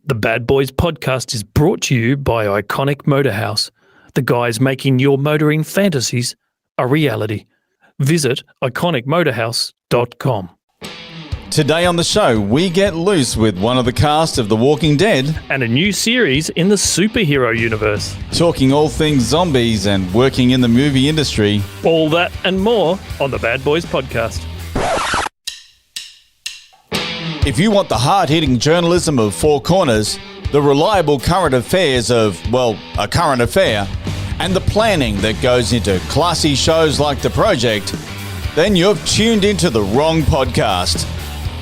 The Bad Boys podcast is brought to you by Iconic Motor House, the guys making your motoring fantasies a reality. Visit iconicmotorhouse.com. Today on the show, we get loose with one of the cast of The Walking Dead, And a new series in the superhero universe. talking all things zombies and working in the movie industry. All that and more on the Bad Boys podcast. If you want the hard-hitting journalism of Four Corners, the reliable current affairs of, well, a current affair, and the planning that goes into classy shows like The Project, then you've tuned into the wrong podcast.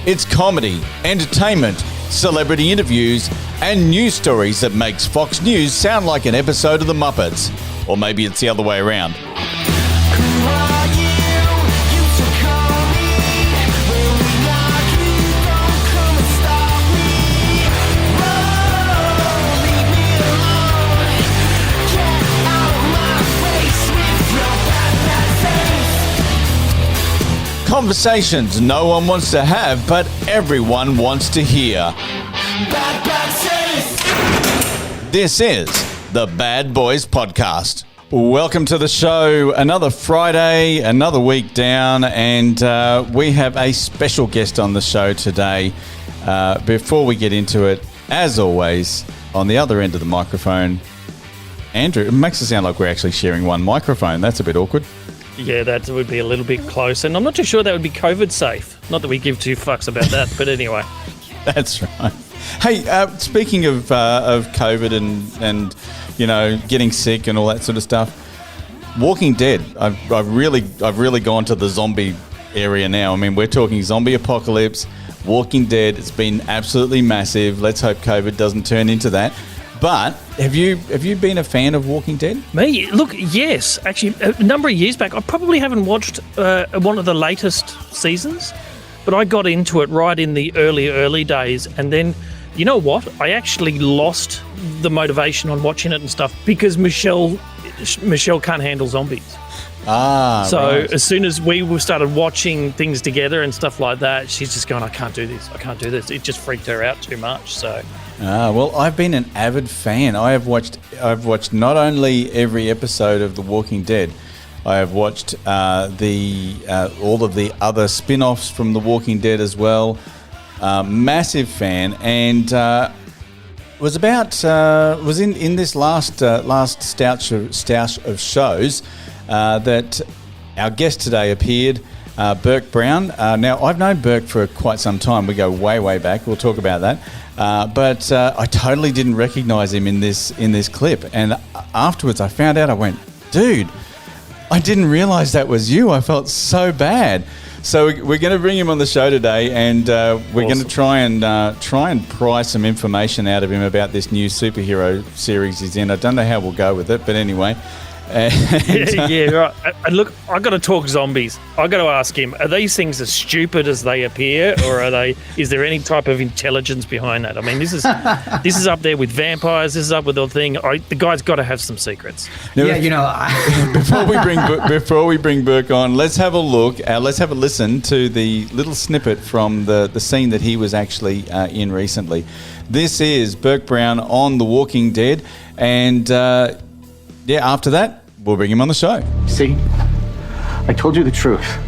It's comedy, entertainment, celebrity interviews, and news stories that makes Fox News sound like an episode of The Muppets. Or maybe it's the other way around. Conversations no one wants to have, but everyone wants to hear. This is the Bad Boys Podcast. Welcome to the show. Another Friday, another week down, and we have a special guest on the show today. Before we get into it, as always, on the other end of the microphone, Andrew. It makes it sound like we're actually sharing one microphone. That's a bit awkward. Yeah, that would be a little bit close, and I'm not too sure that would be COVID safe. Not that we give two fucks about that, but anyway. That's right. Hey, speaking of COVID and you know, getting sick and all that sort of stuff, Walking Dead. I've really gone to the zombie area now. I mean, we're talking zombie apocalypse, Walking Dead. It's been absolutely massive. Let's hope COVID doesn't turn into that. But have you been a fan of Walking Dead? Me? Look, yes. Actually, a number of years back, I probably haven't watched one of the latest seasons, but I got into it right in the early days. And then, you know what? I actually lost the motivation on watching it and stuff because Michelle can't handle zombies. So right. As soon as we started watching things together and stuff like that, she's just going, I can't do this. It just freaked her out too much. So. Well, I've been an avid fan. I've watched not only every episode of The Walking Dead, I have watched all of the other spin-offs from The Walking Dead as well. Massive fan, and was in this last stoush of shows that our guest today appeared. Burke Brown. Now, I've known Burke for quite some time. We go way back. We'll talk about that. But I totally didn't recognise him in this clip. And afterwards, I found out. I went, dude, I didn't realise that was you. I felt so bad. So we're going to bring him on the show today, and we're going to try and pry some information out of him about this new superhero series he's in. I don't know how we'll go with it, but anyway. Yeah, right. And look, I got to talk zombies. I got to ask him: are these things as stupid as they appear, or are they? Is there any type of intelligence behind that? I mean, this is up there with vampires. This is up with the thing. The guy's got to have some secrets. Now, before we bring Burke on, let's have a look. Let's have a listen to the little snippet from the scene that he was actually in recently. This is Burke Brown on The Walking Dead, and after that, we'll bring him on the show. See? I told you the truth.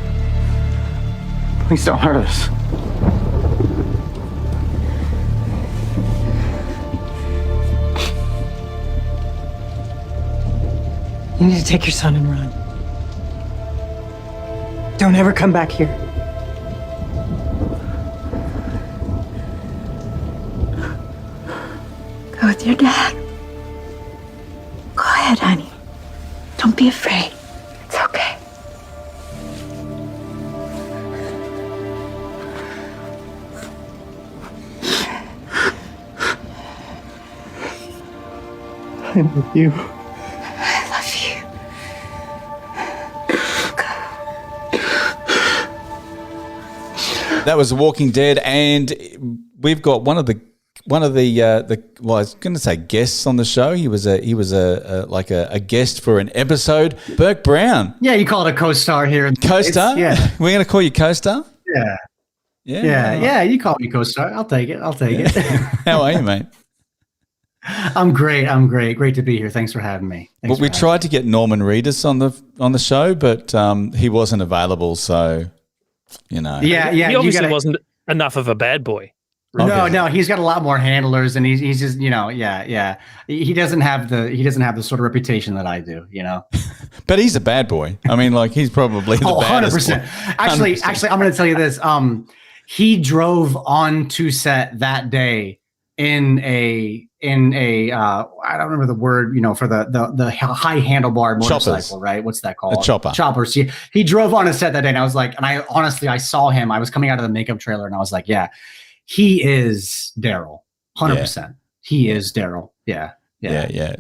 Please don't hurt us. You need to take your son and run. Don't ever come back here. Go with your dad. Go ahead, honey. Don't be afraid. It's okay. I love you. I love you. That was The Walking Dead, and we've got one of the well, I was going to say guests on the show. He was a guest for an episode. Burke Brown. Yeah, you call it a co-star here. Co-star? Yeah. We're going to call you co-star? Yeah. Yeah, you call me co-star. I'll take it. How are you, mate? I'm great. I'm great. Great to be here. Thanks for having me. Well, we tried to get Norman Reedus on the show, but he wasn't available. So, you know. Yeah. He obviously wasn't enough of a bad boy. No, he's got a lot more handlers, and he's just, yeah. He doesn't have the sort of reputation that I do, But he's a bad boy. I mean, like, he's probably the baddest 100%. one. Actually, I'm going to tell you this. He drove onto set that day in a I don't remember the word, for the high handlebar motorcycle, Choppers. right? What's that called? A chopper. Choppers. He drove on a set that day, and I was like, and I saw him. I was coming out of the makeup trailer, and I was like, yeah. He is Daryl, 100%. Yeah. He is Daryl. Yeah.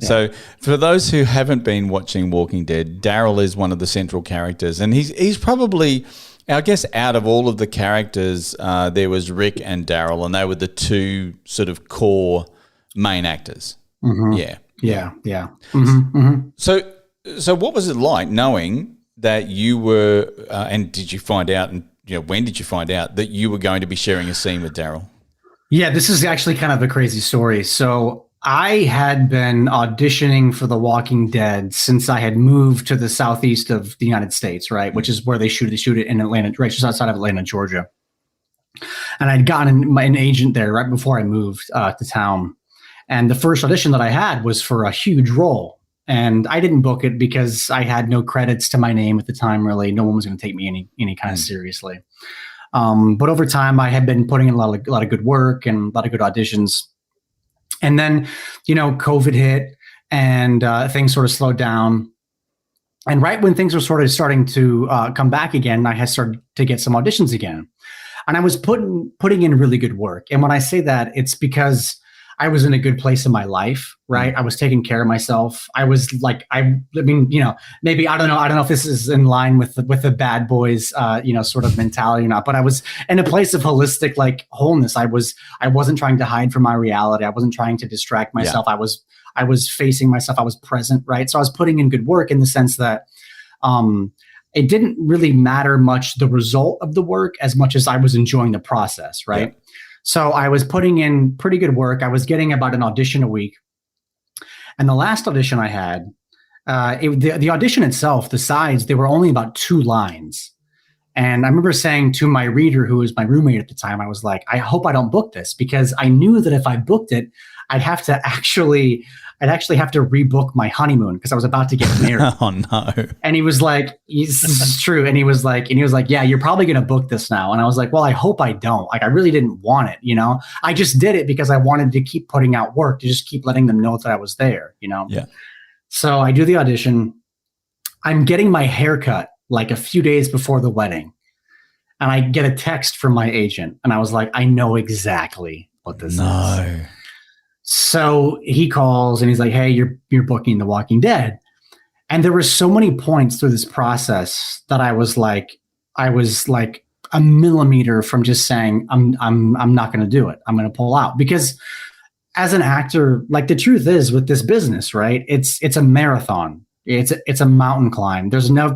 So for those who haven't been watching Walking Dead, Daryl is one of the central characters, and he's probably, I guess, out of all of the characters, there was Rick and Daryl, and they were the two sort of core main actors. Mm-hmm. Yeah. Mm-hmm. Mm-hmm. So what was it like knowing that you were, and did you find out, and when did you find out that you were going to be sharing a scene with Daryl? Yeah, this is actually kind of a crazy story. So I had been auditioning for The Walking Dead since I had moved to the southeast of the United States, right? Which is where they shoot it in Atlanta, right just outside of Atlanta, Georgia. And I'd gotten an agent there right before I moved to town. And the first audition that I had was for a huge role. And I didn't book it because I had no credits to my name at the time, really. No one was going to take me any kind of seriously. But over time, I had been putting in a lot of good work and a lot of good auditions. And then, COVID hit and things sort of slowed down. And right when things were sort of starting to come back again, I had started to get some auditions again. And I was putting in really good work. And when I say that, it's because I was in a good place in my life, right? I was taking care of myself. I was like, maybe, I don't know if this is in line with the bad boys, sort of mentality or not, but I was in a place of holistic, like, wholeness. I wasn't trying to hide from my reality. I wasn't trying to distract myself. Yeah. I was facing myself. I was present, right? So I was putting in good work in the sense that, it didn't really matter much the result of the work as much as I was enjoying the process, right? Yeah. So I was putting in pretty good work. I was getting about an audition a week. And the last audition I had, the audition itself, the sides, they were only about 2 lines. And I remember saying to my reader, who was my roommate at the time, I was like, I hope I don't book this, because I knew that if I booked it, I'd actually have to rebook my honeymoon because I was about to get married. Oh no. And he was like, this is true. And he was like, yeah, you're probably going to book this now. And I was like, well, I hope I don't. Like, I really didn't want it. I just did it because I wanted to keep putting out work, to just keep letting them know that I was there, Yeah. So I do the audition. I'm getting my hair cut like a few days before the wedding. And I get a text from my agent. And I was like, I know exactly what this is. So he calls and he's like, hey, you're booking The Walking Dead. And there were so many points through this process that I was like a millimeter from just saying, I'm not going to do it. I'm going to pull out. Because as an actor, like, the truth is with this business, right? It's a marathon. It's a mountain climb. There's no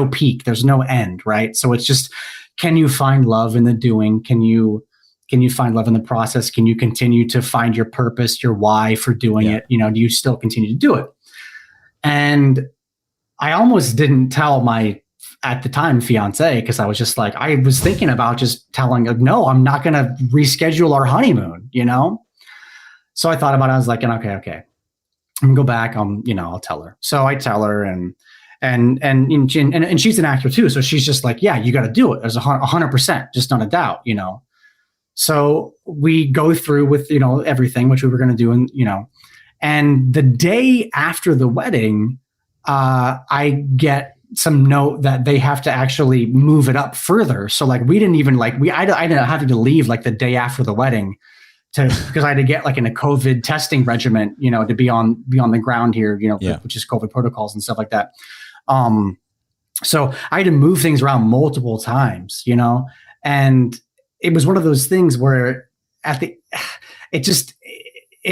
peak. There's no end, right? So it's just, can you find love in the doing? Can you find love in the process? Can you continue to find your purpose, your why for doing it? Do you still continue to do it? And I almost didn't tell my, at the time, fiance, because I was just like, I was thinking about just telling her, no, I'm not going to reschedule our honeymoon, So I thought about it. I was like, okay. I'm gonna go back. I'll tell her. So I tell her, and she's an actor too. So she's just like, yeah, you got to do it. There's 100%, just not a doubt, So we go through with, everything, which we were going to do. And the day after the wedding, I get some note that they have to actually move it up further. So like, we didn't even I didn't have to leave like the day after the wedding because I had to get like in a COVID testing regimen, to be on the ground here, which is COVID protocols and stuff like that. So I had to move things around multiple times, and it was one of those things where it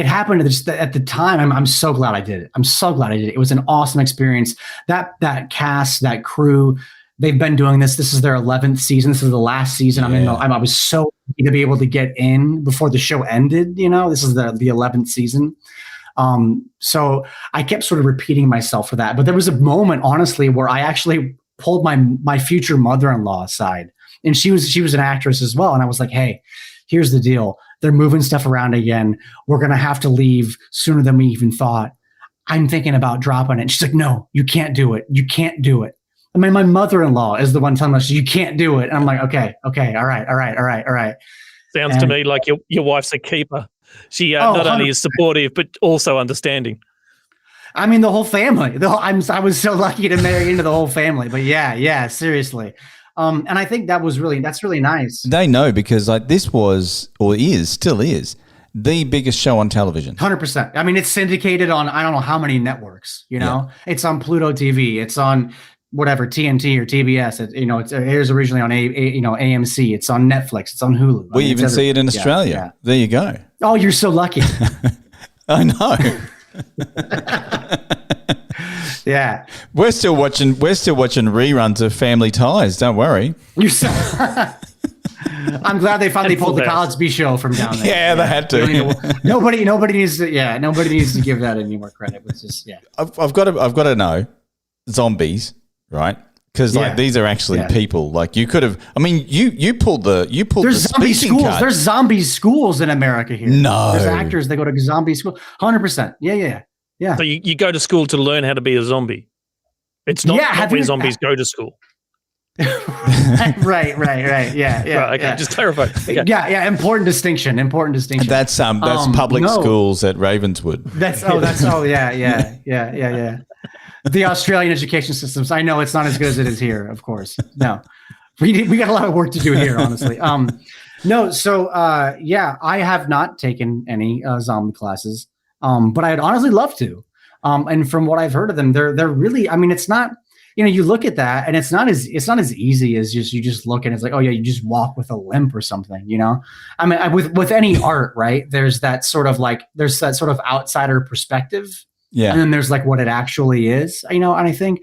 happened at the time. I'm so glad I did it. I'm so glad I did it. It was an awesome experience. That cast, that crew, they've been doing this. This is their 11th season. This is the last season. I was so lucky to be able to get in before the show ended. This is the 11th season. So I kept sort of repeating myself for that. But there was a moment, honestly, where I actually pulled my future mother-in-law aside, and she was an actress as well. And I was like, hey, here's the deal. They're moving stuff around again. We're going to have to leave sooner than we even thought. I'm thinking about dropping it. She's like, no, you can't do it. You can't do it. I mean, my mother-in-law is the one telling us you can't do it. And I'm like, okay. All right. Sounds to me like your wife's a keeper. She not only is supportive, but also understanding. I mean, the whole family. I was so lucky to marry into the whole family. But yeah, seriously. And I think that's really nice. They know because this was or still is the biggest show on television. 100%. I mean, it's syndicated on I don't know how many networks. It's on Pluto TV. It's on whatever TNT or TBS. It airs originally on AMC. It's on Netflix. It's on Hulu. We even see it in Australia. Yeah. There you go. Oh, you're so lucky. I know. Yeah, we're still watching reruns of Family Ties. Don't worry. You're so. I'm glad they finally pulled the Cosby Show from down there. Yeah, they had to. Nobody needs to. Yeah, nobody needs to give that any more credit. It's just I've got to know zombies, right? Because these are actually people. Like you could have. I mean, you pulled the There's zombie schools. Card. There's zombie schools in America here. No, there's actors that go to zombie school. 100%. Yeah. So you go to school to learn how to be a zombie. It's not where zombies go to school. Right. Yeah. Right, okay, just clarify. Okay. Yeah. Important distinction. That's public schools at Ravenswood. Yeah. The Australian education systems. I know it's not as good as it is here, of course. No, we got a lot of work to do here, honestly. No. So I have not taken any zombie classes. But I'd honestly love to. And from what I've heard of them, they're really, I mean, it's not, you look at that and it's not as easy as you just look and it's like, oh yeah, you just walk with a limp or something, I mean, with any art, right. There's that sort of outsider perspective. Yeah. And then there's like what it actually is, and I think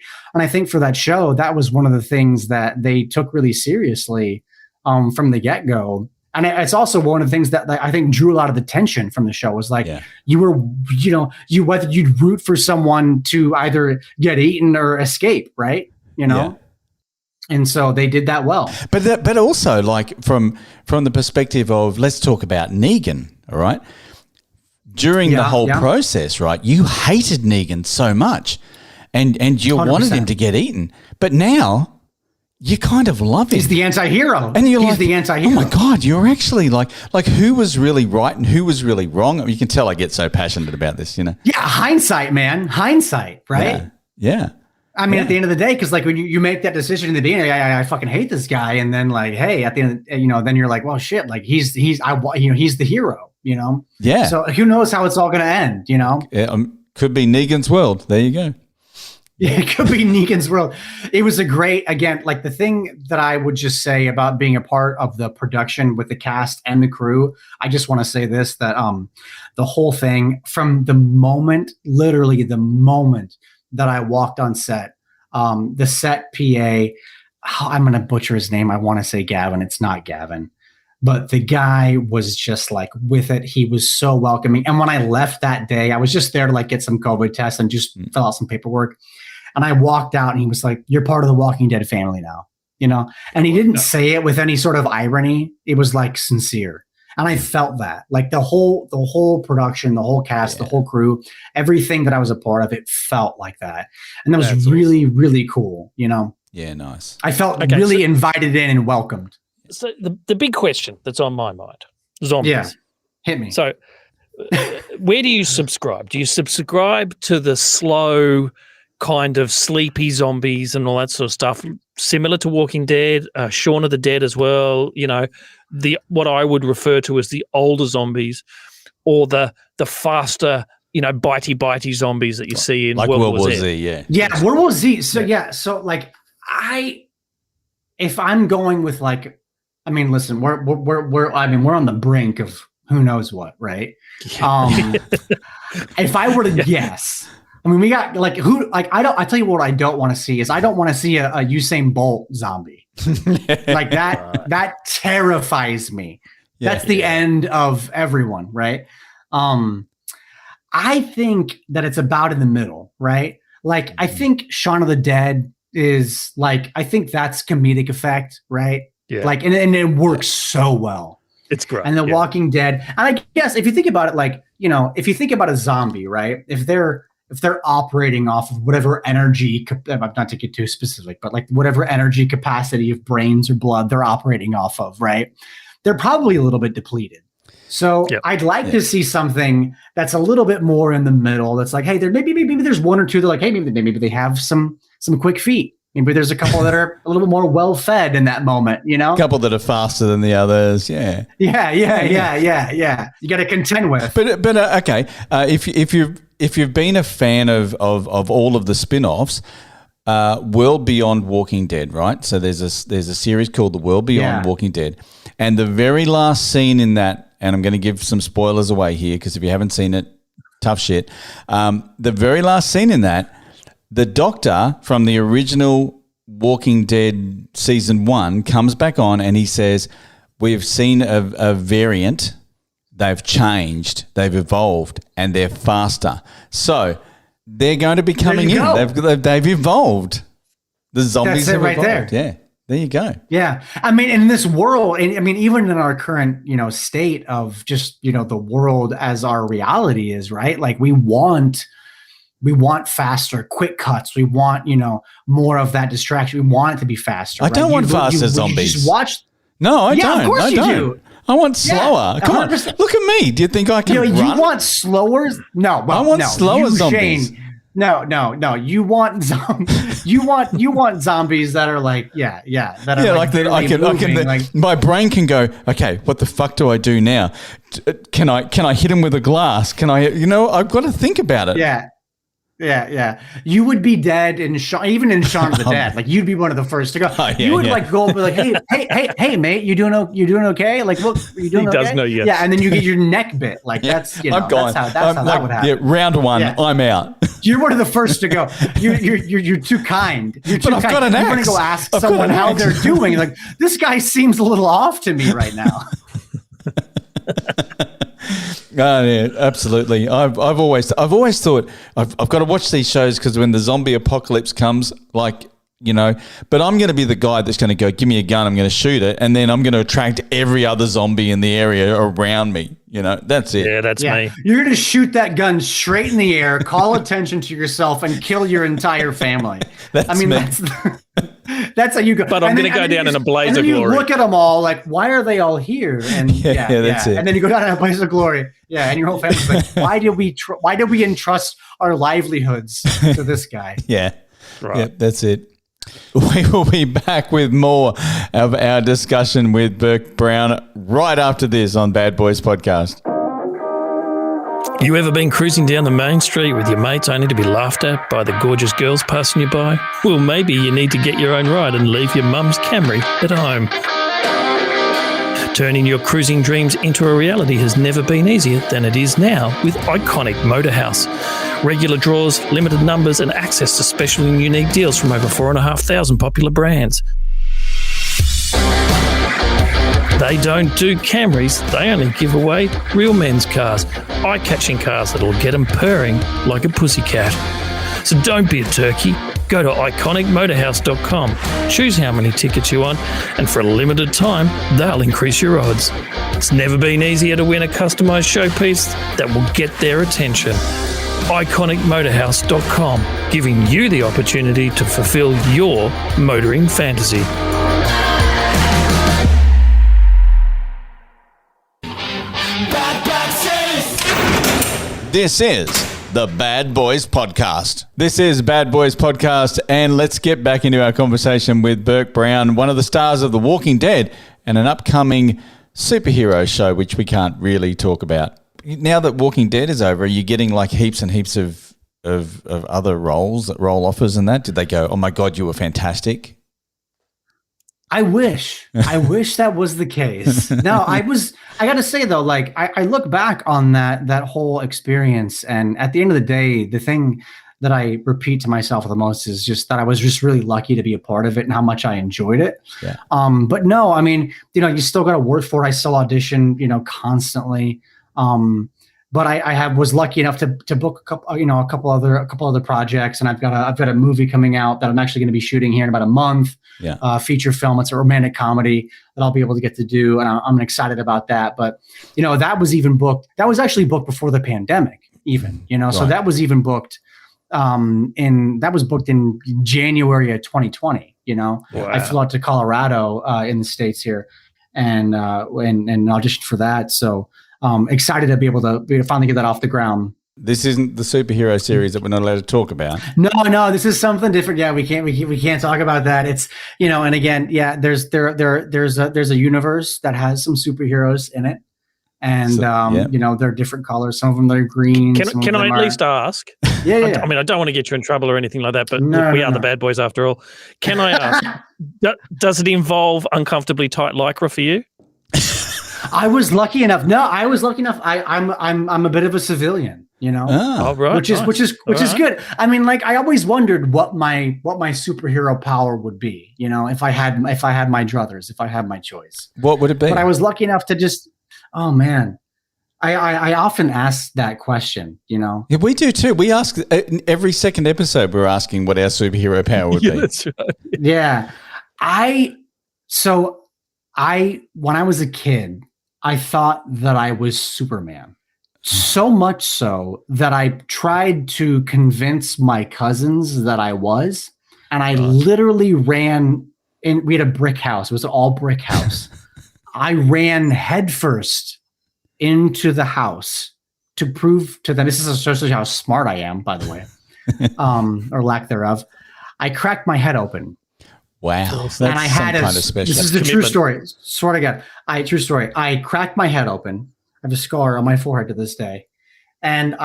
for that show, that was one of the things that they took really seriously, from the get-go. And it's also one of the things that I think drew a lot of the tension from the show was like, you were, whether you'd root for someone to either get eaten or escape, right? And so they did that well. But also like from the perspective of, let's talk about Negan, all right? During the whole process, right? You hated Negan so much and you 100%. Wanted him to get eaten. But now you kind of love him. He's the anti-hero. And he's the anti-hero. Oh my God, you're actually like who was really right and who was really wrong? I mean, you can tell I get so passionate about this, Yeah, hindsight, man. Hindsight, right? Yeah. I mean, at the end of the day, because like when you make that decision in the beginning, I fucking hate this guy, and then like, hey, at the end, then you're like, well, shit, like he's the hero, Yeah. So who knows how it's all going to end, Yeah, could be Negan's world. There you go. Yeah, it could be Negan's world. It was the thing that I would just say about being a part of the production with the cast and the crew. I just want to say this, that the whole thing from literally the moment that I walked on set, the set PA, I'm going to butcher his name. I want to say Gavin. It's not Gavin. But the guy was just like with it. He was so welcoming. And when I left that day, I was just there to like get some COVID tests and just fill out some paperwork. And I walked out and he was like, you're part of the Walking Dead family now, and he didn't say it with any sort of irony. It was like sincere. And I felt that like the whole production, the whole cast, the whole crew, everything that I was a part of, it felt like that. And that was really, really cool. Yeah. Nice. I felt really invited in and welcomed. So the big question that's on my mind, zombies. Yeah. Hit me. So where do you subscribe? Do you subscribe to the slow kind of sleepy zombies and all that sort of stuff, similar to Walking Dead, Shaun of the Dead as well, what I would refer to as the older zombies, or the faster, bitey zombies that you see in like World War Z. Yeah, World War Z. So so like if I'm going with like, I mean, listen, we're on the brink of who knows what, right? If I were to guess, I mean, we got like who like I tell you what I don't want to see is I don't want to see a Usain Bolt zombie. Like that terrifies me. That's the end of everyone, right? I think that it's about in the middle, right? Like I think Shaun of the Dead is like I think that's comedic effect, right? Yeah. Like and it works so well. It's great. And The Walking Dead. And I guess if you think about it, like, you know, if you think about a zombie, right? If they're operating off of whatever energy, not to get too specific, but like whatever energy capacity of brains or blood they're operating off of, right? They're probably a little bit depleted. So I'd like to see something that's a little bit more in the middle. That's like, hey, there maybe there's one or two that like, hey, maybe they have some quick feet. Maybe there's a couple that are a little bit more well fed in that moment, you know? A couple that are faster than the others. Yeah. Yeah. You got to contend with. But okay. If you've been a fan of all of the spin-offs, World Beyond Walking Dead, right? So there's a series called The World Beyond Walking Dead, and the very last scene in that, and I'm going to give some spoilers away here because if you haven't seen it, tough shit. The very last scene in that, the doctor from the original Walking Dead season 1 comes back on and he says, "We've seen a variant. They've changed, they've evolved, and they're faster. So they're going to be coming in. They've evolved. The zombies have right evolved. there. Yeah, there you go. Yeah, I mean, in this world, I mean, even in our current, you know, state of just, you know, the world as our reality is, right? Like we want faster, quick cuts. We want, you know, more of that distraction. We want it to be faster. I don't want faster zombies. You just watch. No, I don't. Of course I you don't. do. I want slower. Come on, 100%. look at me. Do you think I can run? You want slower? No, well, I want no. slower zombies. Shane, no. You want you want zombies that are like that are like that. I can. My brain can go. Okay, what the fuck do I do now? Can I hit him with a glass? Can I? You know, I've got to think about it. Yeah. You would be dead even in Shaun of the Dead. Like you'd be one of the first to go. You would like go and be like, hey, mate, you doing okay? Like, look, are you doing okay? He does know yes. Yeah, and then you get your neck bit. Like that's I'm gone. That's how that would happen. Yeah, round one, I'm out. You're one of the first to go. You're too kind. You're too I've kind. got an You're axe. going to go ask someone how they're doing. Like this guy seems a little off to me right now. Oh, yeah, absolutely. I've always thought I've got to watch these shows because when the zombie apocalypse comes, like, you know, but I'm going to be the guy that's going to go, give me a gun, I'm going to shoot it, and then I'm going to attract every other zombie in the area around me. You know, that's it. Yeah, that's me. You're going to shoot that gun straight in the air, call attention to yourself, and kill your entire family. That's how you go. But I'm going to go down in a blaze of glory. You look at them all like, why are they all here? And that's it. And then you go down in a blaze of glory. Yeah, and your whole family's like, why did we entrust our livelihoods to this guy? Yeah, right. Yeah, that's it. We will be back with more of our discussion with Burke Brown right after this on Bad Boys Podcast. You ever been cruising down the main street with your mates only to be laughed at by the gorgeous girls passing you by? Well, maybe you need to get your own ride and leave your mum's Camry at home. Turning your cruising dreams into a reality has never been easier than it is now with Iconic Motor House. Regular draws, limited numbers, and access to special and unique deals from over 4,500 popular brands. They don't do Camrys, they only give away real men's cars, eye-catching cars that'll get them purring like a pussycat. So don't be a turkey. Go to iconicmotorhouse.com, choose how many tickets you want, and for a limited time, they'll increase your odds. It's never been easier to win a customised showpiece that will get their attention. iconicmotorhouse.com, giving you the opportunity to fulfill your motoring fantasy. This is the Bad Boys Podcast. This is Bad Boys Podcast, and let's get back into our conversation with Burke Brown, one of the stars of The Walking Dead and an upcoming superhero show, which we can't really talk about. Now that Walking Dead is over, are you getting like heaps and heaps of other role offers and that? Did they go, oh my God, you were fantastic? I wish that was the case. No, I got to say though, like I look back on that whole experience, and at the end of the day, the thing that I repeat to myself the most is just that I was just really lucky to be a part of it and how much I enjoyed it. Yeah. But no, I mean, you still got to work for it. I still audition, constantly. But I was lucky enough to book a couple other projects, and I've got a movie coming out that I'm actually going to be shooting here in about a month. Yeah. Feature film. It's a romantic comedy that I'll be able to get to do, and I'm excited about that. But that was even booked. That was actually booked before the pandemic, even. So that was even booked. That was booked in January of 2020. Wow. I flew out to Colorado in the States here, and auditioned for that. So. Excited to be able to finally get that off the ground. This isn't the superhero series that we're not allowed to talk about. No, this is something different. Yeah, we can't talk about that. It's and again, yeah, there's a universe that has some superheroes in it, and they're different colors. Some of them are green. Can I at least ask? Yeah. I mean, I don't want to get you in trouble or anything like that, but we are the bad boys after all. Can I ask? Does it involve uncomfortably tight lycra for you? I was lucky enough. No, I was lucky enough. I'm a bit of a civilian, Oh, right, which is good. I mean, like I always wondered what my superhero power would be, if I had my druthers, if I had my choice. What would it be? But I was lucky enough to just, oh man, I often ask that question, Yeah, we do too. We ask every second episode. We're asking what our superhero power would be. That's right. Yeah, when I was a kid, I thought that I was Superman. So much so that I tried to convince my cousins that I was. And I literally ran in. We had a brick house. It was an all brick house. I ran headfirst into the house to prove to them. This is essentially how smart I am, by the way, or lack thereof. I cracked my head open. Wow. That's and I had some kind of special. This is a true story. Swear to God. True story. I cracked my head open. I have a scar on my forehead to this day. And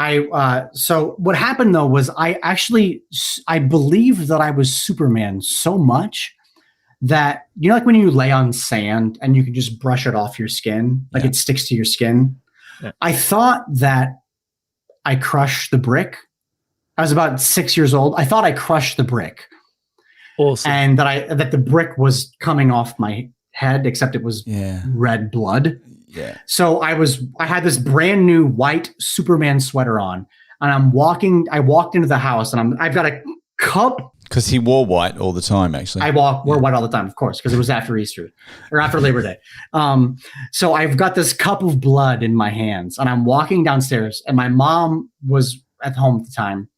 so what happened though was I believed that I was Superman so much that, like when you lay on sand and you can just brush it off your skin, like it sticks to your skin. Yeah. I thought that I crushed the brick. I was about 6 years old. I thought I crushed the brick. Awesome. And that the brick was coming off my head, except it was red blood. Yeah. So I had this brand new white Superman sweater on, and I walked into the house, and I've got a cup. Because he wore white all the time, actually. I wore white all the time, of course, because it was after Easter or after Labor Day. So I've got this cup of blood in my hands, and I'm walking downstairs, and my mom was at home at the time.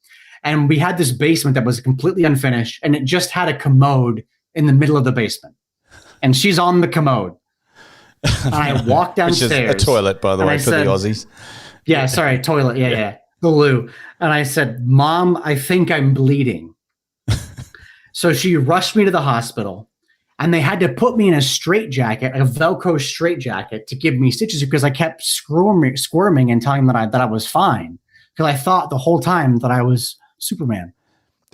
And we had this basement that was completely unfinished, and it just had a commode in the middle of the basement. And she's on the commode. And I walked downstairs. Which is a toilet, by the way, for the Aussies. Yeah, sorry, toilet. Yeah. The loo. And I said, Mom, I think I'm bleeding. So she rushed me to the hospital, and they had to put me in a straitjacket, a Velcro straitjacket, to give me stitches because I kept squirming and telling them that I was fine. Because I thought the whole time that I was Superman.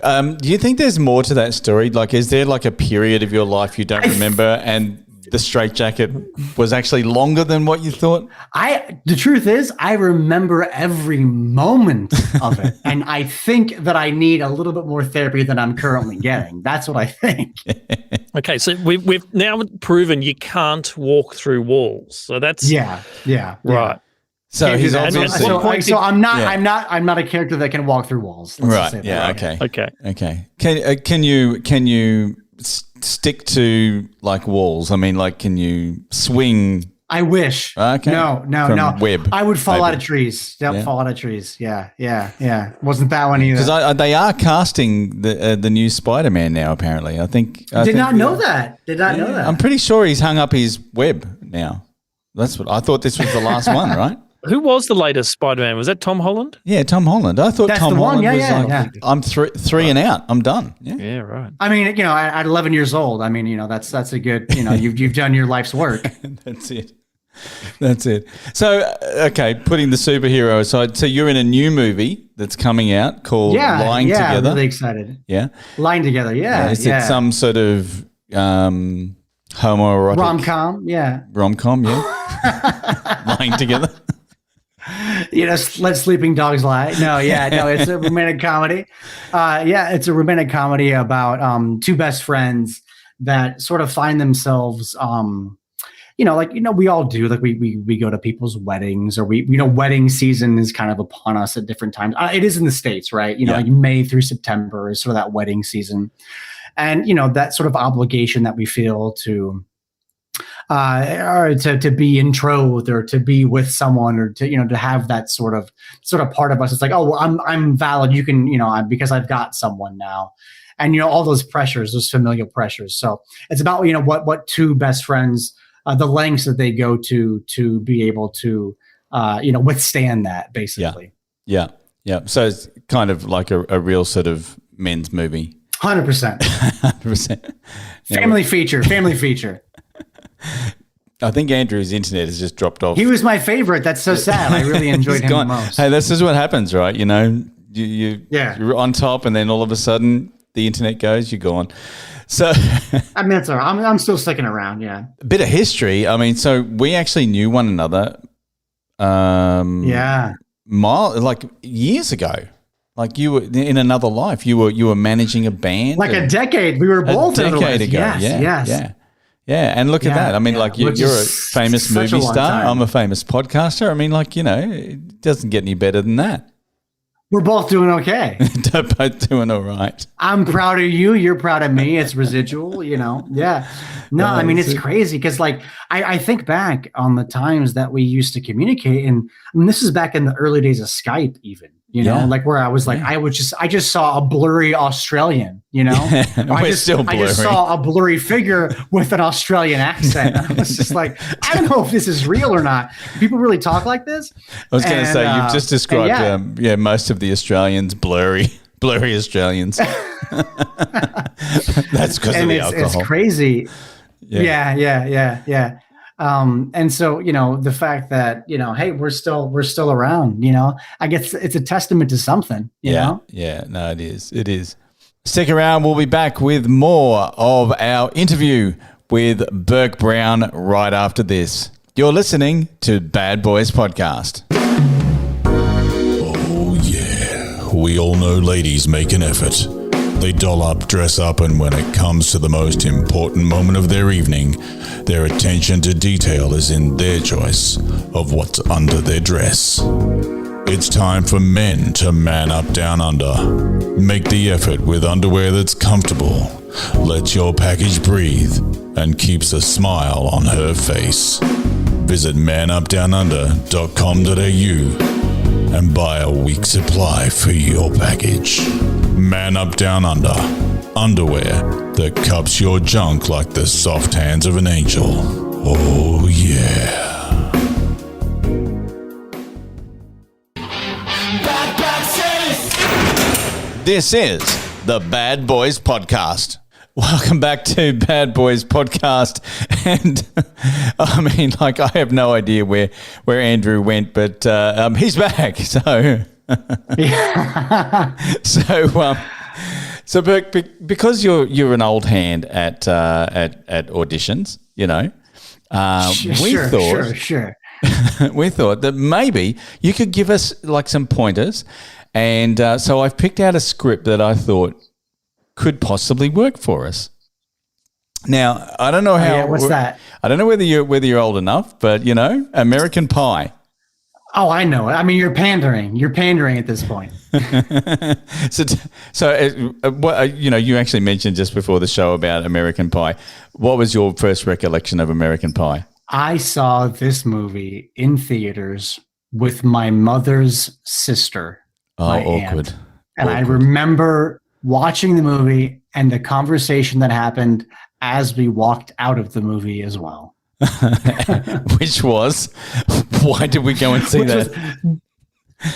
Do you think there's more to that story? Like, is there like a period of your life you don't remember and the straitjacket was actually longer than what you thought? The truth is, I remember every moment of it. And I think that I need a little bit more therapy than I'm currently getting. That's what I think. Okay, so we've now proven you can't walk through walls. So that's yeah. Right. So he's obviously so I'm not a character that can walk through walls. Right. Yeah. Okay. Can you stick to like walls? I mean, like, can you swing? I wish. Okay. No. Web. I would fall out of trees. Fall out of trees. Yeah. Wasn't that one either? Because they are casting the new Spider-Man now. Apparently, I did not know that. I'm pretty sure he's hung up his web now. That's what I thought. This was the last one, right? Who was the latest Spider-Man? Was that Tom Holland? Yeah, Tom Holland. I thought Tom Holland was I'm three and out. I'm done. Yeah, right. I mean, at 11 years old, I mean, that's a good, you've done your life's work. That's it. So, okay, putting the superhero aside, so you're in a new movie that's coming out called Lying Together. Yeah, I'm really excited. Yeah. Lying Together, yeah. Is it some sort of homoerotic? Rom-com, yeah. Rom-com, yeah. Lying Together. Let sleeping dogs lie. No, it's a romantic comedy. It's a romantic comedy about two best friends that sort of find themselves, we all do. Like we go to people's weddings, or wedding season is kind of upon us at different times. It is in the States, right? Like May through September is sort of that wedding season, and that sort of obligation that we feel to. Or to be betrothed, or to be with someone, or to have that sort of part of us. It's like, oh, well, I'm valid. You can, because I've got someone now, and all those pressures, those familial pressures. So it's about what two best friends, the lengths that they go to be able to withstand that, basically. Yeah. So it's kind of like a real sort of men's movie. 100%. 100%. Family feature. I think Andrew's internet has just dropped off. He was my favorite. That's so sad. I really enjoyed him the most. Hey, this is what happens, right? You're on top, and then all of a sudden the internet goes, you're gone. So I mean, it's all right. I'm still sticking around. Yeah. A bit of history. I mean, so we actually knew one another. Like years ago. Like you were in another life. You were managing a band. Like a decade. We were both a decade ago. Yes. Yeah, and look at that. I mean, you're a famous movie star. Time. I'm a famous podcaster. I mean, it doesn't get any better than that. We're both doing okay. Both doing all right. I'm proud of you. You're proud of me. It's residual, Yeah. No, I mean, it's crazy because, I think back on the times that we used to communicate, and this is back in the early days of Skype, even. Where I was I just saw a blurry Australian, I just saw a blurry figure with an Australian accent. I was just like, I don't know if this is real or not. People really talk like this? I was going to say, you've just described, most of the Australians blurry Australians. That's because of the alcohol. It's crazy. Yeah. And so, the fact that, hey, we're still around, I guess it's a testament to something, you know? Yeah, no, it is. Stick around. We'll be back with more of our interview with Burke Brown right after this. You're listening to Bad Boys Podcast. Oh, yeah. We all know ladies make an effort. They doll up, dress up, and when it comes to the most important moment of their evening, their attention to detail is in their choice of what's under their dress. It's time for men to man up down under. Make the effort with underwear that's comfortable, lets your package breathe, and keeps a smile on her face. Visit manupdownunder.com.au and buy a week's supply for your package. Man Up Down Under. Underwear that cups your junk like the soft hands of an angel. Oh, yeah. This is the Bad Boys Podcast. Welcome back to Bad Boys Podcast. And I mean, I have no idea where Andrew went, but he's back. So, so Burke, because you're an old hand at auditions, Sure. We thought that maybe you could give us some pointers. And so I've picked out a script that I thought could possibly work for us. Now, I don't know how. What's that? I don't know whether you're old enough, but American Pie. Oh, I know it. I mean, you're pandering. You're pandering at this point. You actually mentioned just before the show about American Pie. What was your first recollection of American Pie? I saw this movie in theaters with my mother's sister. Oh, awkward. And I remember watching the movie and the conversation that happened as we walked out of the movie as well. Which was, why did we go and see that?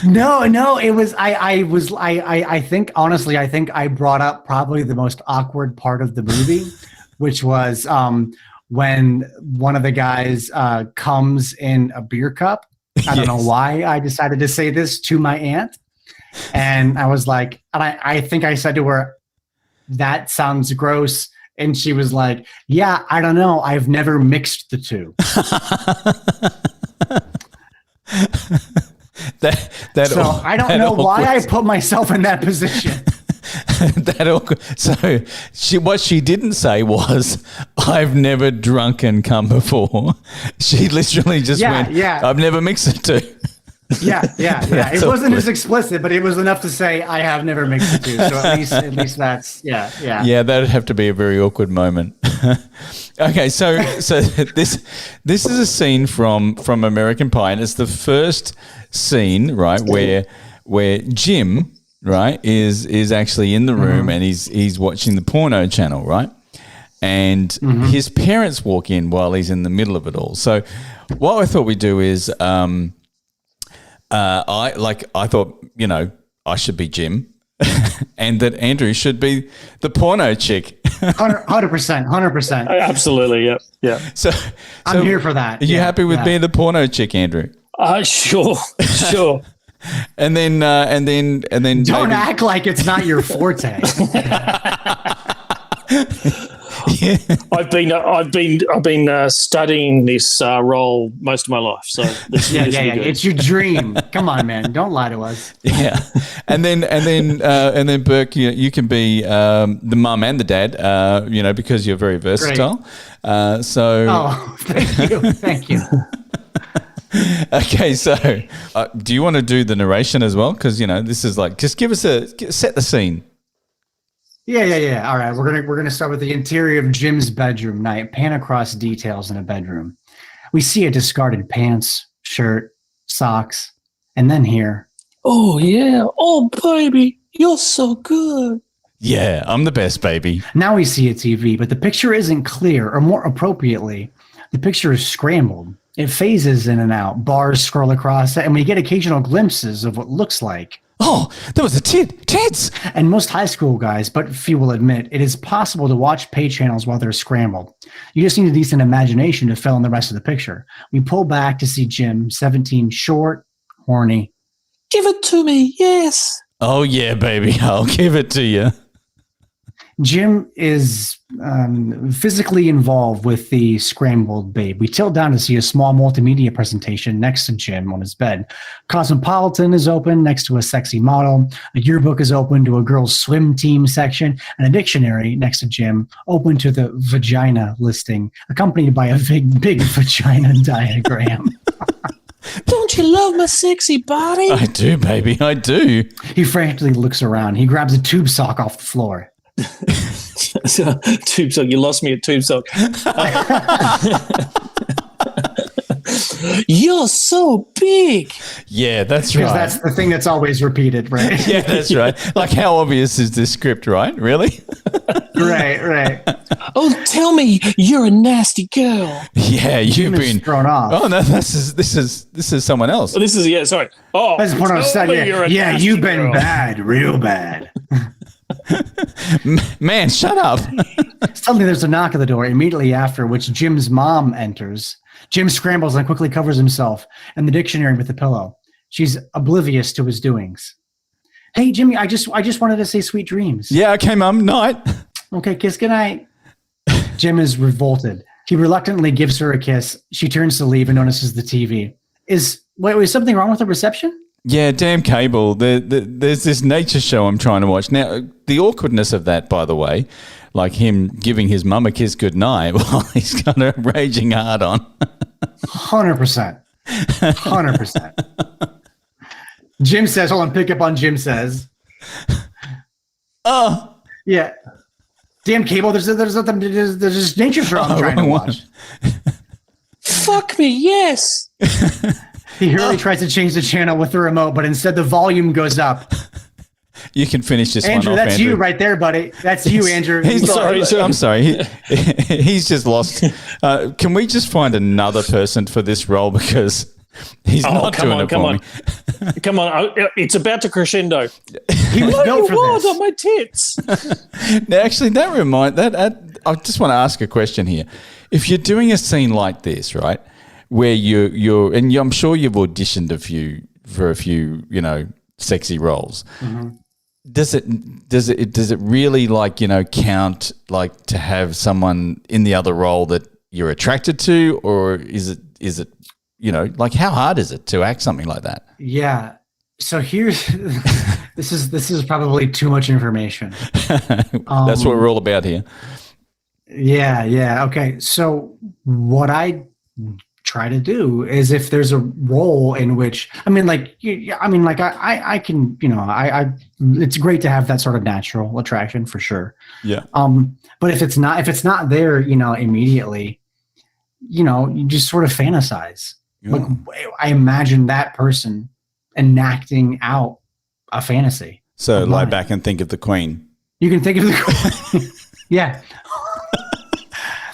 No, it was, I think, honestly, I think I brought up probably the most awkward part of the movie, which was when one of the guys comes in a beer cup. I don't know why I decided to say this to my aunt. And I was like, and I think I said to her, that sounds gross. And she was like, yeah, I don't know. I've never mixed the two. that So I don't know why I put myself in that position. that awkward. So what she didn't say was, "I've never drunk and come before." She literally just went, "I've never mixed the two." Yeah. It wasn't as explicit, but it was enough to say I have never mixed the two. So at least that's yeah. Yeah, that'd have to be a very awkward moment. Okay, so this is a scene from American Pie, and it's the first scene, right, where Jim, right, is actually in the room and he's watching the porno channel, right? And his parents walk in while he's in the middle of it all. So what I thought we'd do is I thought, I should be Jim and that Andrew should be the porno chick. 100%. Absolutely, yeah. So I'm here for that. Are you happy with being the porno chick, Andrew? Sure. And then Don't act like it's not your forte. Yeah. I've been studying this role most of my life. So this yeah. good. It's your dream. Come on, man. Don't lie to us. Yeah, and then Burke, you can be the mum and the dad, because you're very versatile. Thank you. Okay, so do you want to do the narration as well? Because this is like, just give us set the scene. Yeah. All right, we're gonna start with the interior of Jim's bedroom. Night pan across details in a bedroom. We see a discarded pants, shirt, socks, and then here. Oh yeah. Oh baby, you're so good. Yeah, I'm the best, baby. Now we see a TV, but the picture isn't clear, or more appropriately, the picture is scrambled. It phases in and out. Bars scroll across it, and we get occasional glimpses of what looks like. Oh, there was a tits. And most high school guys, but few will admit, it is possible to watch pay channels while they're scrambled. You just need a decent imagination to fill in the rest of the picture. We pull back to see Jim, 17, short, horny. Give it to me, yes. Oh yeah, baby, I'll give it to you. Jim is physically involved with the scrambled babe. We tilt down to see a small multimedia presentation next to Jim on his bed. Cosmopolitan is open next to a sexy model. A yearbook is open to a girls' swim team section, and a dictionary next to Jim open to the vagina listing, accompanied by a big vagina diagram. Don't you love my sexy body? I do, baby, I do. He frantically looks around. He grabs a tube sock off the floor. Tube sock, you lost me at tube sock. You're so big. Yeah, that's Because right. that's the thing that's always repeated, right? Yeah, that's right. Like, how obvious is this script, right? Really? Right. Oh, tell me you're a nasty girl. Yeah, Jim you've is been thrown off. Oh no, this is someone else. Oh, this is sorry. Oh, That's what I tell said. me Yeah, you're a yeah, nasty you've been girl. bad, real bad. Man, shut up. Suddenly, there's a knock at the door. Immediately after which, Jim's mom enters. Jim scrambles and quickly covers himself and the dictionary with the pillow. She's oblivious to his doings. Hey, Jimmy, I just wanted to say sweet dreams. Yeah, okay, Mum. Night. Okay, kiss goodnight. Jim is revolted. He reluctantly gives her a kiss. She turns to leave and notices the TV. Is something wrong with the reception? Yeah, damn cable. There's this nature show I'm trying to watch. Now, the awkwardness of that, by the way, like him giving his mum a kiss goodnight while he's got a raging hard on. 100%. 100%. Jim says, hold on, pick up on Jim says. Oh. Yeah. Damn cable, there's this nature show I'm trying to watch. Fuck me, yes. He hurriedly tries to change the channel with the remote, but instead the volume goes up. You can finish this Andrew, one off, that's Andrew. you right there, buddy. That's you, Andrew. I'm sorry. He's just lost. Can we just find another person for this role because he's not doing it for me. Come on, it's about to crescendo. He was built for this. on my tits. Now, actually, I just want to ask a question here. If you're doing a scene like this, right, where I'm sure you've auditioned for a few, sexy roles. Mm-hmm. Does it really count to have someone in the other role that you're attracted to, or is it like how hard is it to act something like that? Yeah. So here's this is probably too much information. That's what we're all about here. Yeah. Okay. So what I try to do is, if there's a role in which, I can, it's great to have that sort of natural attraction for sure. Yeah. But if it's not there, immediately, you just sort of fantasize. Yeah. Like, I imagine that person enacting out a fantasy. So lie back and think of the Queen. You can think of the Queen. Yeah.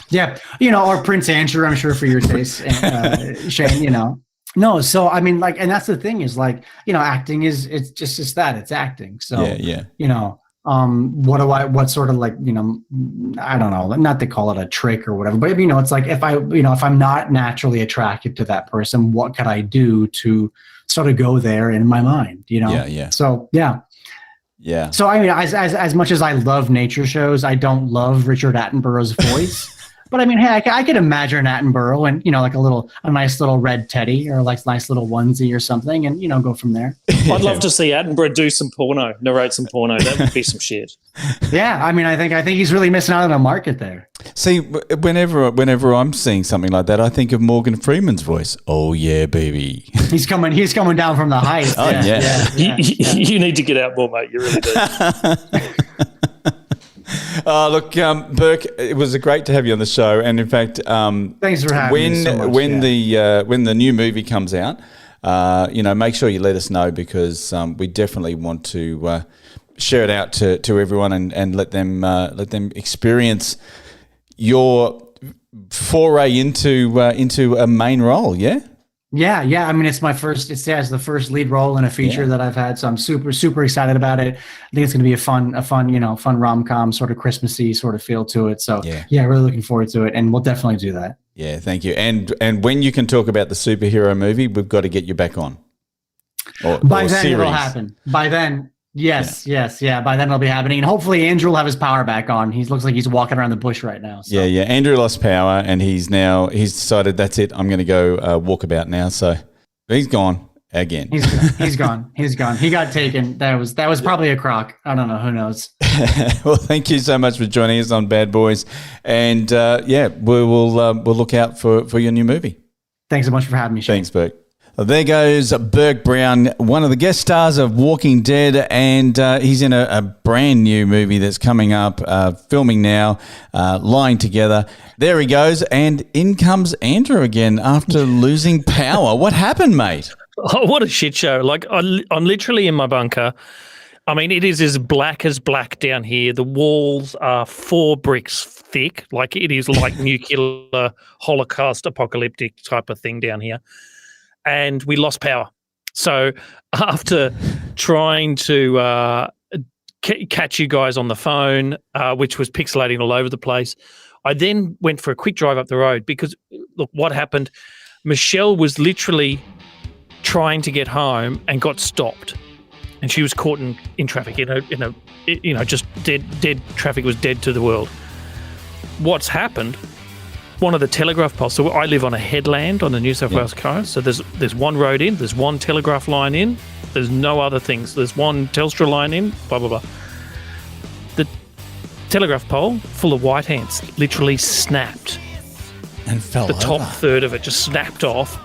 Yeah, or Prince Andrew, I'm sure, for your taste, Shane. No, so I mean, like, and that's the thing is, like, acting it's just that, it's acting. So yeah. What sort of, like, I don't know, not to call it a trick or whatever, but it's like, if I'm not naturally attracted to that person, what could I do to sort of go there in my mind? Yeah. So yeah. Yeah. So I mean, as much as I love nature shows, I don't love Richard Attenborough's voice. But I mean, hey, I could imagine Attenborough and, like a nice little red teddy or like nice little onesie or something, and, go from there. I'd love to see Attenborough do some porno, narrate some porno. That would be some shit. Yeah, I mean, I think he's really missing out on a market there. See, whenever I'm seeing something like that, I think of Morgan Freeman's voice. Oh yeah, baby. He's coming down from the heights. Oh yeah. You need to get out more, mate. You really do. Look, Burke, it was great to have you on the show, and in fact, thanks for having me so much. When the new movie comes out, make sure you let us know, because we definitely want to share it out to everyone and let them experience your foray into a main role. Yeah. Yeah. I mean, it's the first lead role in a feature that I've had, so I'm super, super excited about it. I think it's going to be a fun rom-com, sort of Christmassy sort of feel to it. So yeah, really looking forward to it, and we'll definitely do that. Yeah, thank you. And when you can talk about the superhero movie, we've got to get you back on. By then it'll happen. By then. Yes. By then it'll be happening, and hopefully Andrew will have his power back on. He looks like he's walking around the bush right now. So. Yeah. Andrew lost power, and he's decided, that's it. I'm going to go walk about now. So he's gone again. He's gone. He got taken. That was probably a crock. I don't know. Who knows? Well, thank you so much for joining us on Bad Boys, and we'll look out for your new movie. Thanks so much for having me, Shane. Thanks, Burke. There goes Burke Brown, one of the guest stars of Walking Dead, and he's in a brand new movie that's coming up, filming now, Lying Together. There he goes, and in comes Andrew again after losing power. What happened, mate? Oh, what a shit show. Like, I'm literally in my bunker. I mean, it is as black down here. The walls are 4 bricks thick. Like, it is like nuclear Holocaust apocalyptic type of thing down here. And we lost power. So after trying to catch you guys on the phone, which was pixelating all over the place, I then went for a quick drive up the road, because, look, what happened, Michelle was literally trying to get home and got stopped. And she was caught in traffic, just dead traffic, was dead to the world. What's happened, one of the telegraph poles, so I live on a headland on the New South Wales coast, so there's one road in, there's one telegraph line in, there's no other things, there's one Telstra line in, blah, blah, blah. The telegraph pole, full of white ants, literally snapped. And fell over. The top third of it just snapped off.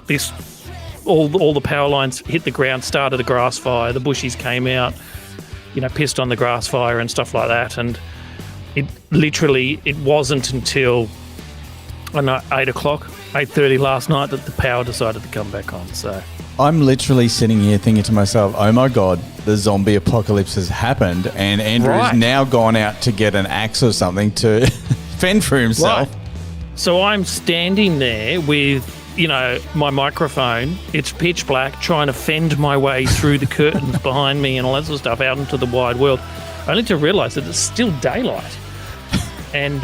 All the power lines hit the ground, started a grass fire, the bushies came out, pissed on the grass fire and stuff like that, and it wasn't until 8:30 last night that the power decided to come back on. So I'm literally sitting here thinking to myself, oh my God, the zombie apocalypse has happened, and Andrew's now gone out to get an axe or something to fend for himself. Right. So I'm standing there with, my microphone. It's pitch black, trying to fend my way through the curtains behind me and all that sort of stuff out into the wide world, only to realise that it's still daylight. And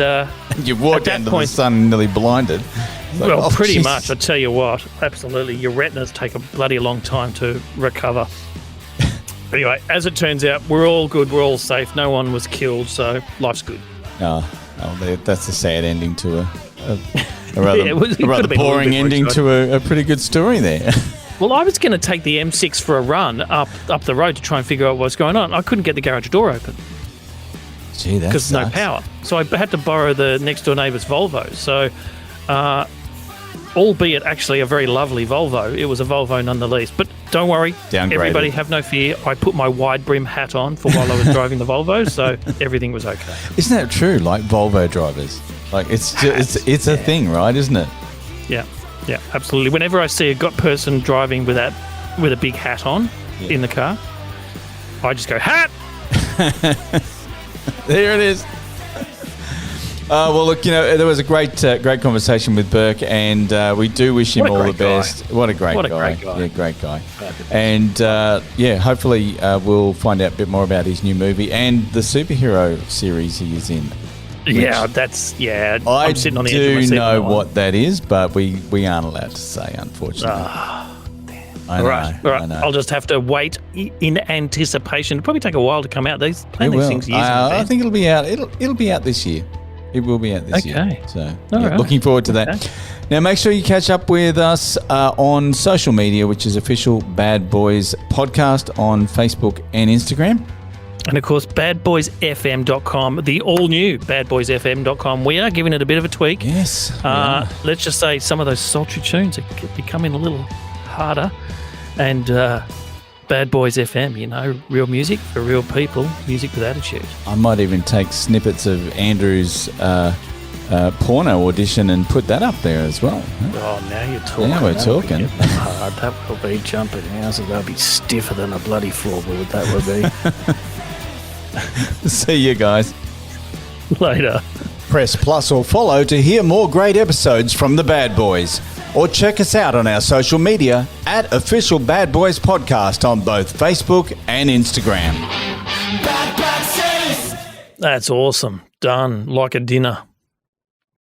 you walked into the sun nearly blinded. Well, pretty much. I tell you what, absolutely. Your retinas take a bloody long time to recover. Anyway, as it turns out, we're all good. We're all safe. No one was killed, so life's good. Oh, that's a sad ending to rather, Yeah, it was- it a could rather have been a little boring bit more ending to a pretty good story there. Well, I was going to take the M6 for a run up the road to try and figure out what's going on. I couldn't get the garage door open Gee, that because no sucks. power. So I had to borrow the next door neighbour's Volvo. So, albeit actually a very lovely Volvo, it was a Volvo nonetheless. But don't worry, Downgraded. everybody have no fear. I put my wide brim hat on for while I was driving the Volvo, so everything was okay. Isn't that true? Like Volvo drivers, like it's a thing, right? Isn't it? Yeah, absolutely. Whenever I see a person driving with a big hat on in the car, I just go, hat! There it is. Well, look, there was a great conversation with Burke, and we do wish him What a all the great guy. best. What a great guy. great guy. Yeah, great guy. And, hopefully we'll find out a bit more about his new movie and the superhero series he is in. Yeah, I I'm sitting on the edge of my do seat. know on that one. what that is, but we aren't allowed to say, unfortunately. I know, All right. I know. I'll just have to wait in anticipation. It'll probably take a while to come out. These It plan these will. things years in I advance. think it'll be out. It'll be out this year. It will be out this year. Okay. So All yeah, right. looking forward to that. Okay. Now make sure you catch up with us on social media, which is Official Bad Boys Podcast on Facebook and Instagram. And of course, badboysfm.com, the all new badboysfm.com. We are giving it a bit of a tweak. Yes. Let's just say some of those sultry tunes are becoming a little harder. And Bad Boys FM, real music for real people, music with attitude. I might even take snippets of Andrew's porno audition and put that up there as well. Oh, now you're talking. Now we're That'll be talking. getting hard. That will be jumping houses. They'll be stiffer than a bloody floorboard. That will be. See you guys. Later. Press plus or follow to hear more great episodes from the Bad Boys. Or check us out on our social media at Official Bad Boys Podcast on both Facebook and Instagram. That's awesome. Done. Like a dinner.